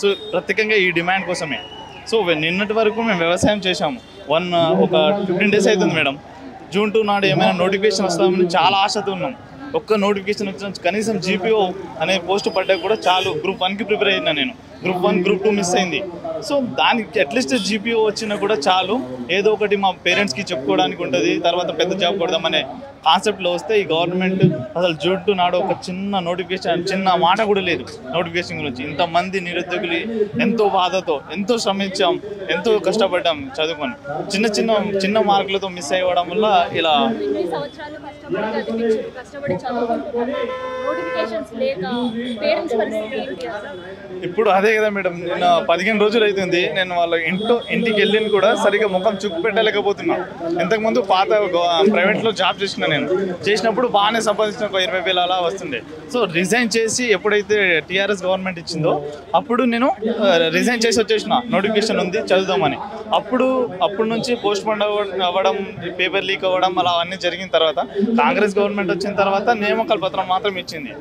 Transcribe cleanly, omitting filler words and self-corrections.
So ప్రత్యేకంగా ఈ demand కోసమే. సో నిన్నటి వరకు మేము వ్యవసాయం చేశాము. ఒక 15 days అవుతుంది మేడం. June 2 నాడు ఏమైనా నోటిఫికేషన్ వస్తామని చాలా ఆశతో ఉన్నాం. ఒక్క నోటిఫికేషన్ వచ్చిన కనీసం జీపీఓ అనే పోస్ట్ పడ్డా కూడా చాలు. Group 1కి ప్రిపేర్ అయినా నేను. Group 1, Group 2 మిస్ అయింది. సో దానికి అట్లీస్ట్ జీపీఓ వచ్చినా కూడా చాలు, ఏదో ఒకటి మా పేరెంట్స్కి చెప్పుకోవడానికి ఉంటుంది, తర్వాత పెద్ద జాబ్ కొడదామనే కాన్సెప్ట్లో వస్తే ఈ గవర్నమెంట్ అసలు June 2 నాడు ఒక చిన్న నోటిఫికేషన్, చిన్న మాట కూడా లేదు నోటిఫికేషన్ గురించి. ఇంతమంది నిరుద్యోగులు ఎంతో బాధతో ఎంతో శ్రమించాం, ఎంతో కష్టపడ్డాం చదువుకొని, చిన్న మార్కులతో మిస్ అవ్వడం వల్ల ఇలా ఇప్పుడు అదే కదా మేడం. నిన్న 15 రోజులు అవుతుంది నేను వాళ్ళ ఇంటికి వెళ్ళిన కూడా సరిగ్గా ముఖం చుక్కు పెట్టలేకపోతున్నా. ఇంతకుముందు పాత ప్రైవేట్లో జాబ్ చేసినప్పుడు బాగానే సంపాదించిన ఒక 20,000 అలా వస్తుండే. సో రిజైన్ చేసి ఎప్పుడైతే టీఆర్ఎస్ గవర్నమెంట్ ఇచ్చిందో అప్పుడు నేను రిజైన్ చేసి వచ్చేసిన. నోటిఫికేషన్ ఉంది చదువుదామని. అప్పుడు నుంచి పోస్ట్ పోన్ అవ్వడం, పేపర్ లీక్ అవ్వడం అలా అన్నీ జరిగిన తర్వాత కాంగ్రెస్ గవర్నమెంట్ వచ్చిన తర్వాత నియామకాల పత్రం మాత్రం ఇచ్చింది.